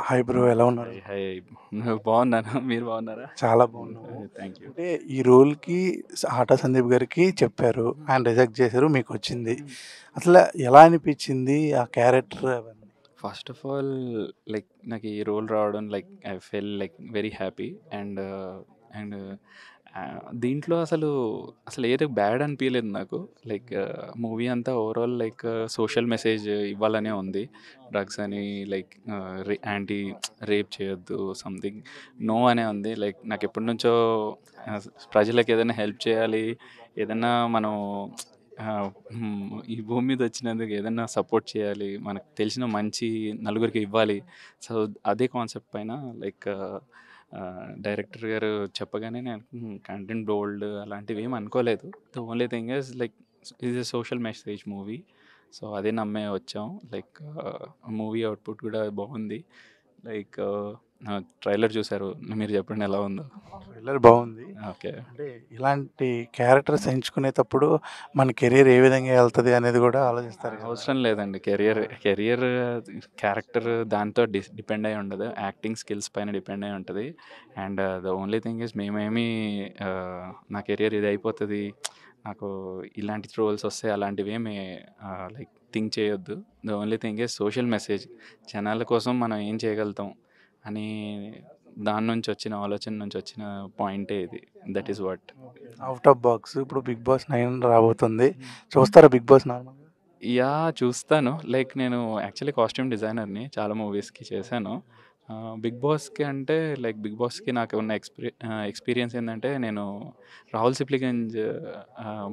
Hi bro, ఎలా ఉన్నారు? Hi hi బాగున్నాను. మీరు బాగున్నారా? చాలా బాగున్నాము. Thank you. అంటే ఈ రోల్‌కి ఆటా సందీప్ గారికి చెప్పారు. ఆయన రిజెక్ట్ చేశారు. మీకొచ్చింది. అసల ఎలా అనిపిచ్చింది ఆ క్యారెక్టర్ అవన్నీ? ఫస్ట్ ఆఫ్ ఆల్ లైక్ నాకు ఈ రోల్ రావడం like I felt like very happy and and దీంట్లో అసలు ఏదో బ్యాడ్ అనిపించలేదు నాకు. లైక్ మూవీ అంతా ఓవరాల్ లైక్ సోషల్ మెసేజ్ ఇవ్వాలనే ఉంది. డ్రగ్స్ అని లైక్ యాంటీ రేప్ చేయొద్దు సంథింగ్ నో అనే ఉంది. లైక్ నాకు ఎప్పటి నుంచో ఆ, ప్రజలకు ఏదైనా హెల్ప్ చేయాలి, ఏదైనా మనం ఈ భూమి మీద వచ్చినందుకు ఏదైనా సపోర్ట్ చేయాలి, మనకు తెలిసిన మంచి నలుగురికి ఇవ్వాలి. సో అదే కాన్సెప్ట్ పైన లైక్ డైరెక్టర్ గారు చెప్పగానే నేను కంటెంట్ బోల్డ్ అలాంటివి ఏమి అనుకోలేదు. The only thing is like ఇది సోషల్ మెసేజ్ మూవీ. సో అదే నమ్మే వచ్చాం. లైక్ మూవీ అవుట్పుట్ కూడా బాగుంది. లైక్ ట్రైలర్ చూసారు, మీరు చెప్పండి ఎలా ఉందో. ట్రైలర్ బాగుంది. ఓకే. అంటే ఇలాంటి క్యారెక్టర్స్ ఎంచుకునేటప్పుడు మన కెరీర్ ఏ విధంగా ఎళ్తది అనేది గూడా ఆలోచిస్తారు గదా! అవసరం లేదండి. కెరియర్ క్యారెక్టర్ దాంతో డిపెండ్ అయ్యి ఉండదు. యాక్టింగ్ స్కిల్స్ పైన డిపెండ్ అయ్యి ఉంటది. And the only thing is మేమేమి నా కెరియర్ ఇది అయిపోతది, నాకు ఇలాంటి రోల్స్ వస్తాయి అలాంటివేమి లైక్ థింక్ చేయొద్దు. The only thing is social message. జనాల కోసం మనం ఏం చేయగలుగుతాం అని దాని నుంచి వచ్చిన ఆలోచన నుంచి వచ్చిన పాయింటే ఇది. That is what. Out of box ఇప్పుడు 'బిగ్ బాస్ 9' రాబోతుంది. చూస్తారా 'బిగ్ బాస్' నార్మల్‌గా? చూస్తాను. లైక్ నేను యాక్చువల్లీ కాస్ట్యూమ్ డిజైనర్‌ని. చాలా మూవీస్‌కి చేశాను. 'బిగ్ బాస్‌కి' అంటే లైక్ 'బిగ్ బాస్‌కి' నాకు ఉన్న ఎక్స్‌పీరియన్స్ ఏందంటే, నేను 'రాహుల్ సిప్లిగంజ్'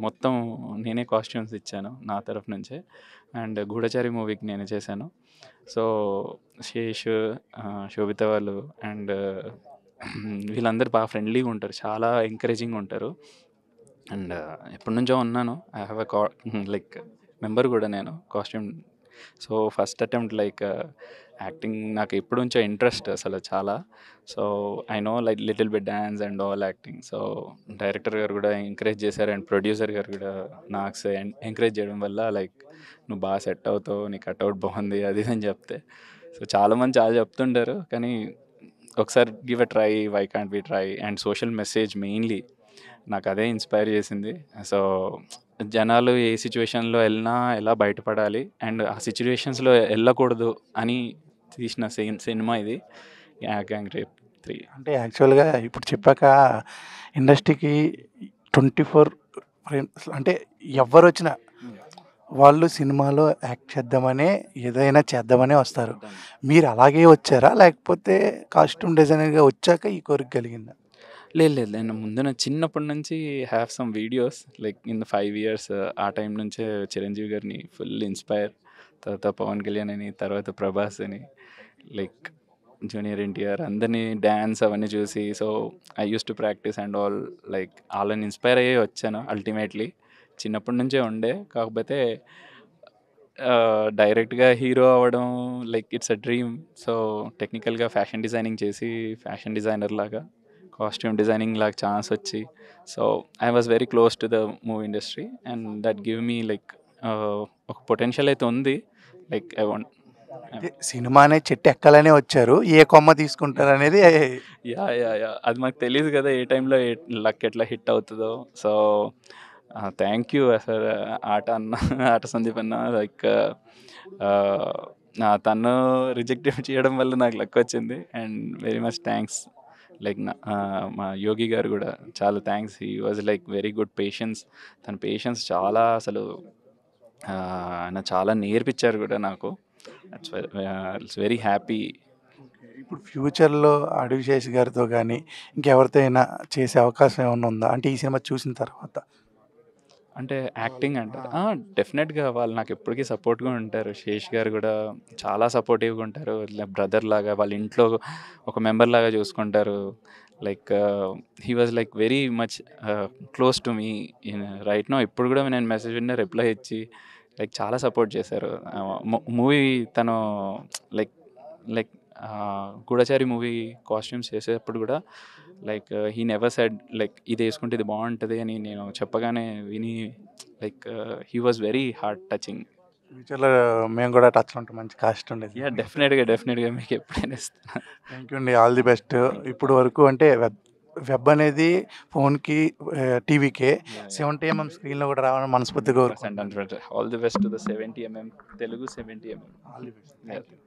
మొత్తం నేనే కాస్ట్యూమ్స్ ఇచ్చాను నా తరఫు నుంచే. అండ్ 'గూఢచారి' మూవీకి నేనే చేశాను. సో, శేష్, శోభిత వాళ్ళు అండ్ వీళ్ళందరూ బాగా ఫ్రెండ్లీగా ఉంటారు. చాలా ఎంకరేజింగ్‌గా ఉంటారు. అండ్ ఎప్పటినుంచో ఉన్నాను. I have a like member కూడా నేను costume. So first attempt like acting నాకు ఎప్పటి నుంచో ఇంట్రెస్ట్ అసలు చాలా. So I know like little bit dance and all acting. So director గారు కూడా ఎంకరేజ్ చేశారు అండ్ ప్రొడ్యూసర్ గారు కూడా నాకు ఎంకరేజ్ చేయడం వల్ల లైక్ నువ్వు బాగా సెట్ అవుతావు, నీ కట్అవుట్ బాగుంది అది ఇది అని చెప్తే. సో చాలామంది చాలా చెప్తుంటారు, కానీ ఒకసారి give a try, why can't be try. And social message mainly నాకు అదే ఇన్స్పైర్ చేసింది. సో జనాలు ఏ సిచ్యువేషన్లో వెళ్ళినా ఎలా బయటపడాలి అండ్ ఆ సిచ్యువేషన్స్లో వెళ్ళకూడదు అని తీసిన సినిమా ఇది, గ్యాంగ్ రేప్ 3. అంటే యాక్చువల్‌గా ఇప్పుడు చెప్పాక ఇండస్ట్రీకి 24 ఫ్రేమ్స్ అంటే ఎవ్వరొచ్చినా వాళ్ళు సినిమాలో యాక్ట్ చేద్దామనే, ఏదైనా చేద్దామనే వస్తారు. మీరు అలాగే వచ్చారా? లేకపోతే కాస్ట్యూమ్ డిజైనర్‌గా వచ్చాక ఈ కోరిక కలిగిందా? లేదు లేదు, నేను ముందు చిన్నప్పటి నుంచి have some videos like in 5 years. ఆ టైం నుంచే చిరంజీవి గారిని ఫుల్ ఇన్స్పైర్, తర్వాత పవన్ కళ్యాణ్ అని, తర్వాత ప్రభాస్ అని, లైక్ జూనియర్ ఎన్టీఆర్ అందరినీ డ్యాన్స్ అవన్నీ చూసి. So I use to practice and all. Like వాళ్ళని ఇన్స్పైర్ అయ్యి వచ్చాను అల్టిమేట్లీ. చిన్నప్పటి నుంచే ఉండే, కాకపోతే డైరెక్ట్గా హీరో అవ్వడం like it's a dream. So టెక్నికల్గా ఫ్యాషన్ డిజైనింగ్ చేసి ఫ్యాషన్ డిజైనర్ లాగా, కాస్ట్యూమ్ డిజైనింగ్ లాగా ఛాన్స్ వచ్చి, so I was very close to the movie industry and that give me like ఒక పొటెన్షియల్ అయితే ఉంది. Like I want. అంటే సినిమా అనే చెట్టు ఎక్కాలనే వచ్చారు. ఏ కొమ్మ తీసుకుంటారనేది యా అది మాకు తెలియదు కదా ఏ టైంలో లక్ ఎట్లా హిట్ అవుతుందో. సో థ్యాంక్ యూ సార్ ఆట అన్న ఆట సందీప్ అన్న. లైక్ తను రిజెక్ట్ చేయడం వల్ల నాకు లక్ వచ్చింది and very much thanks. Like మా యోగి గారు కూడా చాలా thanks. He was like very good patience. తన పేషెన్స్ చాలా అసలు ఆయన చాలా నేర్పించారు కూడా నాకు. It's very happy. ఇప్పుడు ఫ్యూచర్‌లో 'అడవిశేష్' గారితో గాని, ఇంకెవరితో అయినా చేసే అవకాశం ఏమన్నా ఉందా? అంటే ఈ సినిమా చూసిన తర్వాత. అంటే యాక్టింగ్ అంటారు. డెఫినెట్‌గా వాళ్ళు నాకు ఎప్పటికీ సపోర్ట్‌గా ఉంటారు. శేష్ గారు కూడా చాలా సపోర్టివ్‌గా ఉంటారు. ఇలా బ్రదర్ లాగా, వాళ్ళ ఇంట్లో ఒక మెంబర్ లాగా చూసుకుంటారు. Like he was like very much close to me right now. ఇప్పుడు కూడా నేను మెసేజ్ విన్న రిప్లై ఇచ్చి లైక్ చాలా సపోర్ట్ చేశారు. మూవీ తను లైక్ లైక్ గూఢచారి మూవీ కాస్ట్యూమ్స్ చేసేటప్పుడు కూడా like he never said like ఇది వేసుకుంటే ఇది బాగుంటుంది అని నేను చెప్పగానే విని like he was very heart touching. ఫ్యూచర్లో మేము కూడా టచ్లో ఉంటాం, మంచి కాస్ట్ ఉండేది. యా డెఫినెట్గా మీకు ఎప్పుడైనా ఇస్తాను. థ్యాంక్ యూ అండి, ఆల్ ది బెస్ట్. ఇప్పుడు వరకు అంటే వెబ్ అనేది ఫోన్కి టీవీకే 70mm స్క్రీన్లో కూడా రావాలని మనస్ఫూర్తిగా కోరుకుంటున్నాను. All the best to the 70mm Telugu 70mm. All the best.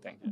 Thank you.